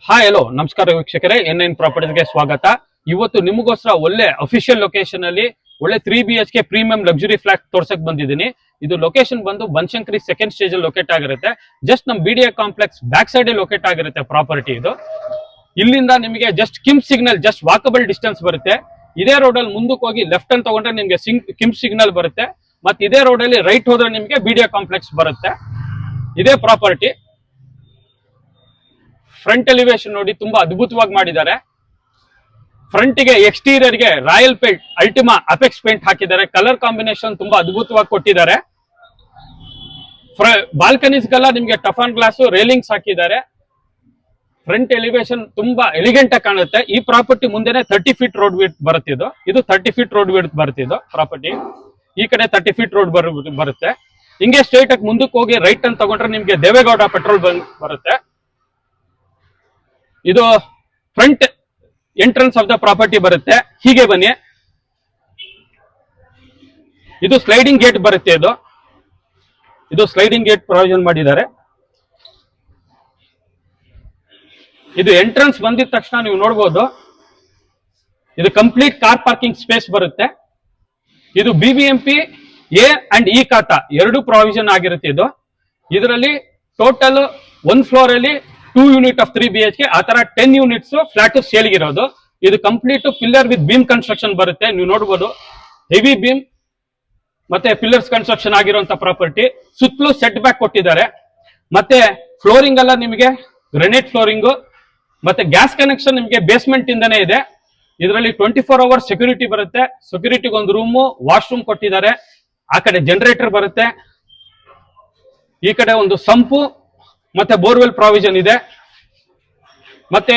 Hi hello ನಮಸ್ಕಾರ ವೀಕ್ಷಕರೇ, N ಪ್ರಾಪರ್ಟೀಸ್ಗೆ ಸ್ವಾಗತ. ಇವತ್ತು ನಿಮಗೋಸ್ಕರ ಒಳ್ಳೆ ಅಫಿಷಿಯಲ್ ಲೊಕೇಶನ್ ಅಲ್ಲಿ ಒಳ್ಳೆ 3BHK ಪ್ರೀಮಿಯಂ ಲಕ್ಸುರಿ ಫ್ಲಾಟ್ ತೋರ್ಸಕ್ ಬಂದಿದ್ದೀನಿ. ಇದು ಲೊಕೇಶನ್ ಬಂದು ಬನಶಂಕರಿ ಸೆಕೆಂಡ್ ಸ್ಟೇಜ್ ಅಲ್ಲಿ ಲೊಕೇಟ್ ಆಗಿರುತ್ತೆ. ಜಸ್ಟ್ ನಮ್ BDA complex back side locate ಆಗಿರುತ್ತೆ ಪ್ರಾಪರ್ಟಿ ಇದು. ಇಲ್ಲಿಂದ ನಿಮಗೆ just KIMS signal just walkable distance ಬರುತ್ತೆ. ಇದೇ ರೋಡ್ ಅಲ್ಲಿ ಮುಂದಕ್ಕೆ ಹೋಗಿ ಲೆಫ್ಟ್ ಅಂತ ತಗೊಂಡ್ರೆ ನಿಮ್ಗೆ ಕಿಮ್ಸ್ ಸಿಗ್ನಲ್ ಬರುತ್ತೆ. ಮತ್ತೆ ಇದೇ ರೋಡ್ ಅಲ್ಲಿ ರೈಟ್ ಹೋದ್ರೆ ನಿಮ್ಗೆ BDA ಕಾಂಪ್ಲೆಕ್ಸ್ ಬರುತ್ತೆ. ಇದೇ ಪ್ರಾಪರ್ಟಿ ಫ್ರಂಟ್ ಎಲಿವೇಶನ್ ನೋಡಿ ತುಂಬಾ ಅದ್ಭುತವಾಗಿ ಮಾಡಿದ್ದಾರೆ. ಫ್ರಂಟ್ ಗೆ ಎಕ್ಸ್ಟೀರಿಯರ್ ಗೆ royal paint Ultima apex paint ಹಾಕಿದ್ದಾರೆ. ಕಲರ್ ಕಾಂಬಿನೇಷನ್ ತುಂಬಾ ಅದ್ಭುತವಾಗಿ ಕೊಟ್ಟಿದ್ದಾರೆ. ಬಾಲ್ಕನೀಸ್ಗೆಲ್ಲ ನಿಮ್ಗೆ ಟಫಾನ್ ಗ್ಲಾಸ್ ರೇಲಿಂಗ್ಸ್ ಹಾಕಿದ್ದಾರೆ. ಫ್ರಂಟ್ ಎಲಿವೇಶನ್ ತುಂಬಾ ಎಲಿಗೆಂಟ್ ಆಗಿ ಕಾಣುತ್ತೆ. ಈ ಪ್ರಾಪರ್ಟಿ ಮುಂದೆನೆ 30 ಫೀಟ್ ರೋಡ್ ವಿಡ್ತ್ ಬರುತ್ತೆ. ಇದು 30 ಫೀಟ್ ರೋಡ್ ವಿಡ್ತ್ ಬರುತ್ತೆ ಇದು ಪ್ರಾಪರ್ಟಿ. ಈ ಕಡೆ 30 ಫೀಟ್ ರೋಡ್ ಬರುತ್ತೆ. ಹಿಂಗೆ ಸ್ಟ್ರೈಟ್ ಆಗಿ ಮುಂದಕ್ಕೆ ಹೋಗಿ ರೈಟ್ ಅಂತ ತಗೊಂಡ್ರೆ ನಿಮ್ಗೆ ದೇವೇಗೌಡ ಪೆಟ್ರೋಲ್ ಬಂಕ್ ಬರುತ್ತೆ. ಇದು front entrance of the property ಬರುತ್ತೆ. ಹೀಗೆ ಬನ್ನಿ, ಇದು ಸ್ಲೈಡಿಂಗ್ ಗೇಟ್ ಬರುತ್ತೆ. ಇದು ಸ್ಲೈಡಿಂಗ್ ಗೇಟ್ ಪ್ರೊವಿಷನ್ ಮಾಡಿದ್ದಾರೆ. ಇದು ಎಂಟ್ರೆನ್ಸ್ ಬಂದಿದ ತಕ್ಷಣ ನೀವು ನೋಡಬಹುದು, ಇದು ಕಂಪ್ಲೀಟ್ ಕಾರ್ ಪಾರ್ಕಿಂಗ್ ಸ್ಪೇಸ್ ಬರುತ್ತೆ. ಇದು BBMP A ಅಂಡ್ E ಖಾತಾ ಎರಡು ಪ್ರಾವಿಷನ್ ಆಗಿರುತ್ತೆ. ಇದರಲ್ಲಿ ಟೋಟಲ್ 1 ಫ್ಲೋರ್ ಅಲ್ಲಿ 2 ಯೂನಿಟ್ ಆಫ್ 3BHK ಆ ತರ 10 ಯೂನಿಟ್ಸ್ ಫ್ಲಾಟ್ ಸೇಲ್ಗಿರೋದು. ಇದು complete pillar with beam construction ಬರುತ್ತೆ. ನೀವು ನೋಡಬಹುದು, ಹೆವಿ ಬೀಮ್ ಮತ್ತೆ ಪಿಲ್ಲರ್ಸ್ ಕನ್ಸ್ಟ್ರಕ್ಷನ್ ಆಗಿರುವಂತ ಪ್ರಾಪರ್ಟಿ. ಸುತ್ತಲೂ ಸೆಟ್ ಬ್ಯಾಕ್ ಕೊಟ್ಟಿದ್ದಾರೆ. ಮತ್ತೆ ಫ್ಲೋರಿಂಗ್ ಎಲ್ಲ ನಿಮಗೆ ಗ್ರೆನೇಟ್ ಫ್ಲೋರಿಂಗ್ ಮತ್ತೆ ಗ್ಯಾಸ್ ಕನೆಕ್ಷನ್ ನಿಮಗೆ ಬೇಸ್ಮೆಂಟ್ ಇಂದಾನೆ ಇದೆ. ಇದರಲ್ಲಿ 24 ಅವರ್ಸ್ ಸೆಕ್ಯೂರಿಟಿ ಬರುತ್ತೆ. ಸೆಕ್ಯೂರಿಟಿಗೆ ಒಂದು ರೂಮು, ವಾಶ್ರೂಮ್ ಕೊಟ್ಟಿದ್ದಾರೆ. ಆ ಕಡೆ ಜನರೇಟರ್ ಬರುತ್ತೆ. ಈ ಕಡೆ ಒಂದು ಸಂಪು ಮತ್ತೆ ಬೋರ್ವೆಲ್ ಪ್ರಾವಿಷನ್ ಇದೆ. ಮತ್ತೆ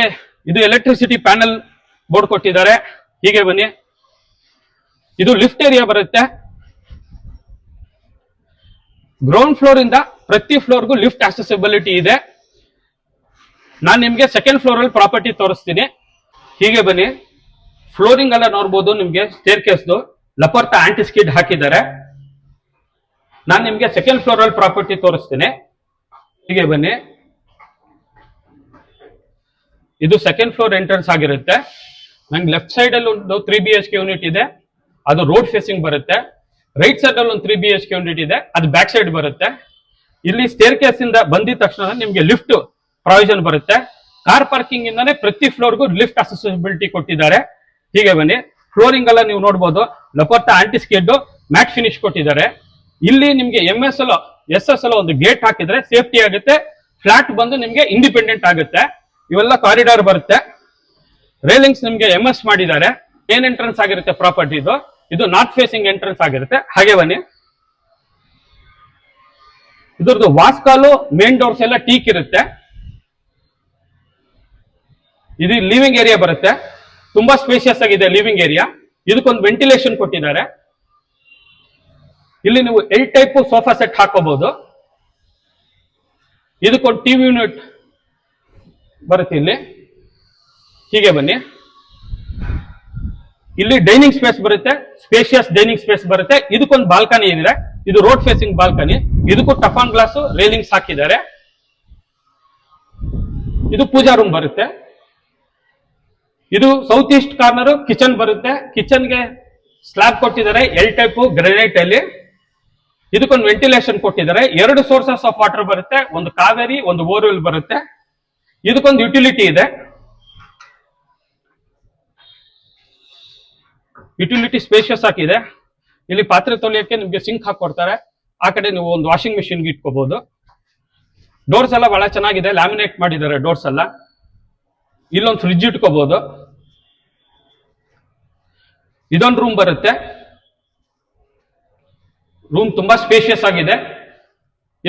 ಇದು ಎಲೆಕ್ಟ್ರಿಸಿಟಿ ಪ್ಯಾನಲ್ ಬೋರ್ಡ್ ಕೊಟ್ಟಿದ್ದಾರೆ. ಹೀಗೆ ಬನ್ನಿ, ಇದು ಲಿಫ್ಟ್ ಏರಿಯಾ ಬರುತ್ತೆ. ಗ್ರೌಂಡ್ ಫ್ಲೋರ್ ಇಂದ ಪ್ರತಿ ಫ್ಲೋರ್ಗೂ ಲಿಫ್ಟ್ ಆಕ್ಸೆಸಿಬಿಲಿಟಿ ಇದೆ. ನಾನು ನಿಮ್ಗೆ ಸೆಕೆಂಡ್ ಫ್ಲೋರ್ ಅಲ್ಲಿ ಪ್ರಾಪರ್ಟಿ ತೋರಿಸ್ತೀನಿ. ಹೀಗೆ ಬನ್ನಿ, ಫ್ಲೋರಿಂಗ್ ಎಲ್ಲ ನೋಡ್ಬೋದು. ನಿಮ್ಗೆ ಸ್ಟೇರ್ ಕೇಸ್ದು ಲಪರ್ತಾ ಆಂಟಿ ಸ್ಕಿಡ್ ಹಾಕಿದ್ದಾರೆ. ನಾನು ನಿಮ್ಗೆ ಸೆಕೆಂಡ್ ಫ್ಲೋರ್ ಅಲ್ಲಿ ಪ್ರಾಪರ್ಟಿ ತೋರಿಸ್ತೀನಿ. ಹೀಗೆ ಬನ್ನಿ, ಇದು ಸೆಕೆಂಡ್ ಫ್ಲೋರ್ ಎಂಟ್ರೆನ್ಸ್ ಆಗಿರುತ್ತೆ. ನಂಗೆ ಲೆಫ್ಟ್ ಸೈಡ್ ಅಲ್ಲಿ ಒಂದು 3BHK ಯೂನಿಟ್ ಇದೆ, ಅದು ರೋಡ್ ಫೇಸಿಂಗ್ ಬರುತ್ತೆ. ರೈಟ್ ಸೈಡ್ ಅಲ್ಲಿ ಒಂದು 3BHK ಯೂನಿಟ್ ಇದೆ, ಅದು ಬ್ಯಾಕ್ ಸೈಡ್ ಬರುತ್ತೆ. ಇಲ್ಲಿ ಸ್ಟೇರ್ ಕೇಸ್ ಇಂದ ಬಂದಿದ ತಕ್ಷಣ ನಿಮ್ಗೆ ಲಿಫ್ಟ್ ಪ್ರಾವಿಷನ್ ಬರುತ್ತೆ. ಕಾರ್ ಪಾರ್ಕಿಂಗ್ ಇಂದಾನೆ ಪ್ರತಿ ಫ್ಲೋರ್ಗೂ ಲಿಫ್ಟ್ ಅಕ್ಸೆಸಿಬಿಲಿಟಿ ಕೊಟ್ಟಿದ್ದಾರೆ. ಹೀಗೆ ಬನ್ನಿ, ಫ್ಲೋರಿಂಗ್ ಎಲ್ಲ ನೀವು ನೋಡಬಹುದು. ಲಪರ್ತಾ ಆಂಟಿ ಸ್ಕಿಡ್ ಮ್ಯಾಟ್ ಫಿನಿಶ್ ಕೊಟ್ಟಿದ್ದಾರೆ. ಇಲ್ಲಿ ನಿಮ್ಗೆ MSL SSL ಒಂದು ಗೇಟ್ ಹಾಕಿದ್ರೆ ಸೇಫ್ಟಿ ಆಗುತ್ತೆ. ಫ್ಲಾಟ್ ಬಂದು ನಿಮ್ಗೆ ಇಂಡಿಪೆಂಡೆಂಟ್ ಆಗುತ್ತೆ. ಇವೆಲ್ಲ ಕಾರಿಡಾರ್ ಬರುತ್ತೆ. ರೇಲಿಂಗ್ಸ್ ನಿಮ್ಗೆ MS ಮಾಡಿದ್ದಾರೆ. ಏನ್ ಎಂಟ್ರೆನ್ಸ್ ಆಗಿರುತ್ತೆ ಪ್ರಾಪರ್ಟಿ ಇದು ನಾರ್ತ್ ಫೇಸಿಂಗ್ ಎಂಟ್ರೆನ್ಸ್ ಆಗಿರುತ್ತೆ. ಹಾಗೆ ಬನ್ನಿ, ಇದ್ರದ್ದು ವಾಸ್ಕಾಲು ಮೇನ್ ಡೋರ್ಸ್ ಎಲ್ಲ ಟೀಕ್ ಇರುತ್ತೆ. ಇದು ಲಿವಿಂಗ್ ಏರಿಯಾ ಬರುತ್ತೆ. ತುಂಬಾ ಸ್ಪೇಷಿಯಸ್ ಆಗಿದೆ ಲಿವಿಂಗ್ ಏರಿಯಾ. ಇದಕ್ಕೊಂದು ವೆಂಟಿಲೇಷನ್ ಕೊಟ್ಟಿದ್ದಾರೆ. ಇಲ್ಲಿ ನೀವು L ಟೈಪ್ ಸೋಫಾ ಸೆಟ್ ಹಾಕೋಬಹುದು. ಇದಕ್ಕೊಂದು TV ಯೂನಿಟ್ ಬರುತ್ತೆ ಇಲ್ಲಿ. ಹೀಗೆ ಬನ್ನಿ, ಇಲ್ಲಿ ಡೈನಿಂಗ್ ಸ್ಪೇಸ್ ಬರುತ್ತೆ. ಸ್ಪೇಷಿಯಸ್ ಡೈನಿಂಗ್ ಸ್ಪೇಸ್ ಬರುತ್ತೆ. ಇದಕ್ಕೊಂದು ಬಾಲ್ಕನಿ ಇದೆ. ಇದು ರೋಡ್ ಫೇಸಿಂಗ್ ಬಾಲ್ಕನಿ. ಇದಕ್ಕೂ ಟಫಾನ್ ಗ್ಲಾಸ್ ರೇಲಿಂಗ್ಸ್ ಹಾಕಿದ್ದಾರೆ. ಇದು ಪೂಜಾ ರೂಮ್ ಬರುತ್ತೆ. ಇದು ಸೌತ್ ಈಸ್ಟ್ ಕಾರ್ನರ್ ಕಿಚನ್ ಬರುತ್ತೆ. ಕಿಚನ್ಗೆ ಸ್ಲಾಬ್ ಕೊಟ್ಟಿದ್ದಾರೆ L ಟೈಪ್ ಗ್ರೆನೈಟ್ ಅಲ್ಲಿ. ಇದಕ್ಕೊಂದು ವೆಂಟಿಲೇಷನ್ ಕೊಟ್ಟಿದ್ದಾರೆ. 2 ಸೋರ್ಸಸ್ ಆಫ್ ವಾಟರ್ ಬರುತ್ತೆ. ಒಂದು ಕಾವೇರಿ, ಒಂದು ಬೋರ್ವೆಲ್ ಬರುತ್ತೆ. ಇದಕ್ಕೊಂದು ಯುಟಿಲಿಟಿ ಇದೆ. ಯುಟಿಲಿಟಿ ಸ್ಪೇಷಿಯಸ್ ಆಗಿದೆ. ಇಲ್ಲಿ ಪಾತ್ರೆ ತೊಳೆಯಕ್ಕೆ ನಿಮ್ಗೆ ಸಿಂಕ್ ಹಾಕೊಡ್ತಾರೆ. ಆ ಕಡೆ ನೀವು ಒಂದು ವಾಷಿಂಗ್ ಮಿಷಿನ್ ಇಟ್ಕೋಬಹುದು. ಡೋರ್ಸ್ ಎಲ್ಲ ಬಹಳ ಚೆನ್ನಾಗಿದೆ, ಲ್ಯಾಮಿನೇಟ್ ಮಾಡಿದ್ದಾರೆ ಡೋರ್ಸ್ ಎಲ್ಲ. ಇಲ್ಲೊಂದು ಫ್ರಿಡ್ಜ್ ಇಟ್ಕೋಬಹುದು. ಇದೊಂದು ರೂಮ್ ಬರುತ್ತೆ. ರೂಮ್ ತುಂಬಾ ಸ್ಪೇಷಿಯಸ್ ಆಗಿದೆ.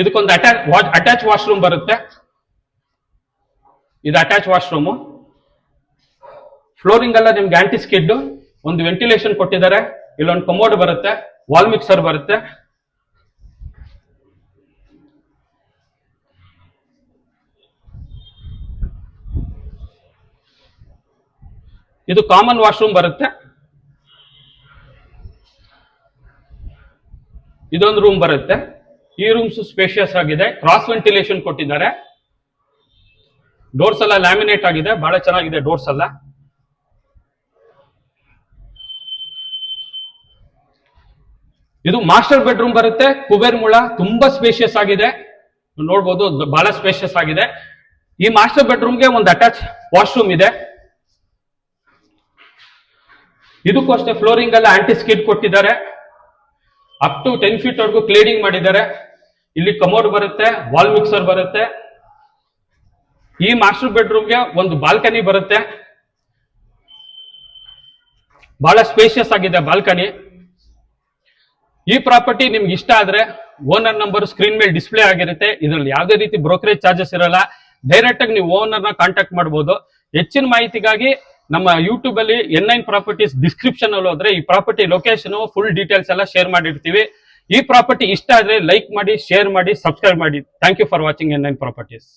ಇದಕ್ಕೊಂದು ಅಟ್ಯಾಚ್ ವಾಶ್ರೂಮ್ ಬರುತ್ತೆ. ಇದು ಅಟ್ಯಾಚ್ ವಾಶ್ರೂಮ್. ಫ್ಲೋರಿಂಗ್ ಎಲ್ಲ ನಿಮ್ಗೆ ಆಂಟಿ ಸ್ಕಿಡ್, ಒಂದು ವೆಂಟಿಲೇಷನ್ ಕೊಟ್ಟಿದ್ದಾರೆ. ಇಲ್ಲೊಂದು ಕಮೋಡ್ ಬರುತ್ತೆ, ವಾಲ್ ಮಿಕ್ಸರ್ ಬರುತ್ತೆ. ಇದು ಕಾಮನ್ ವಾಶ್ರೂಮ್ ಬರುತ್ತೆ. ಇದೊಂದು ರೂಮ್ ಬರುತ್ತೆ. ಈ ರೂಮ್ಸ್ ಸ್ಪೇಷಿಯಸ್ ಆಗಿದೆ. ಕ್ರಾಸ್ ವೆಂಟಿಲೇಷನ್ ಕೊಟ್ಟಿದ್ದಾರೆ. ಡೋರ್ಸ್ ಎಲ್ಲ ಲ್ಯಾಮಿನೇಟ್ ಆಗಿದೆ, ಬಹಳ ಚೆನ್ನಾಗಿದೆ ಡೋರ್ಸ್ ಎಲ್ಲ. ಇದು ಮಾಸ್ಟರ್ ಬೆಡ್ರೂಮ್ ಬರುತ್ತೆ, ಕುಬೇರ್ ಮುಳ, ತುಂಬಾ ಸ್ಪೇಷಿಯಸ್ ಆಗಿದೆ, ನೋಡ್ಬೋದು ಬಹಳ ಸ್ಪೇಷಿಯಸ್ ಆಗಿದೆ. ಈ ಮಾಸ್ಟರ್ ಬೆಡ್ರೂಮ್ಗೆ ಒಂದು ಅಟ್ಯಾಚ್ ವಾಶ್ರೂಮ್ ಇದೆ. ಇದಕ್ಕೂ ಅಷ್ಟೇ ಫ್ಲೋರಿಂಗ್ ಎಲ್ಲ ಆಂಟಿ ಸ್ಕಿಡ್ ಕೊಟ್ಟಿದ್ದಾರೆ. ಅಪ್ ಟು 10 feet ವರೆಗೂ ಕ್ಲೀನಿಂಗ್ ಮಾಡಿದ್ದಾರೆ. ಇಲ್ಲಿ ಕಮೋಡ್ ಬರುತ್ತೆ, ವಾಲ್ ಮಿಕ್ಸರ್ ಬರುತ್ತೆ. ಈ ಮಾಸ್ಟರ್ ಬೆಡ್ರೂಮ್ಗೆ ಒಂದು ಬಾಲ್ಕನಿ ಬರುತ್ತೆ, ಬಹಳ ಸ್ಪೇಷಿಯಸ್ ಆಗಿದೆ ಬಾಲ್ಕನಿ. ಈ ಪ್ರಾಪರ್ಟಿ ನಿಮ್ಗೆ ಇಷ್ಟ ಆದ್ರೆ ಓನರ್ ನಂಬರ್ ಸ್ಕ್ರೀನ್ ಮೇಲೆ ಡಿಸ್ಪ್ಲೇ ಆಗಿರುತ್ತೆ. ಇದರಲ್ಲಿ ಯಾವುದೇ ರೀತಿ ಬ್ರೋಕರೇಜ್ ಚಾರ್ಜಸ್ ಇರಲ್ಲ. ಡೈರೆಕ್ಟ್ ಆಗಿ ನೀವು ಓನರ್ ನ ಕಾಂಟ್ಯಾಕ್ಟ್ ಮಾಡಬಹುದು. ಹೆಚ್ಚಿನ ಮಾಹಿತಿಗಾಗಿ ನಮ್ಮ ಯೂಟ್ಯೂಬ್ ಅಲ್ಲಿ N9 ಪ್ರಾಪರ್ಟೀಸ್ ಡಿಸ್ಕ್ರಿಪ್ಷನ್ ಅಲ್ಲಿ ಹೋದ್ರೆ ಈ ಪ್ರಾಪರ್ಟಿ ಲೊಕೇಶನ್ ಫುಲ್ ಡೀಟೇಲ್ಸ್ ಎಲ್ಲ ಶೇರ್ ಮಾಡಿರ್ತೀವಿ. ಈ ಪ್ರಾಪರ್ಟಿ ಇಷ್ಟ ಆದ್ರೆ ಲೈಕ್ ಮಾಡಿ, ಶೇರ್ ಮಾಡಿ, ಸಬ್ಸ್ಕ್ರೈಬ್ ಮಾಡಿ. Thank you for watching N9 properties.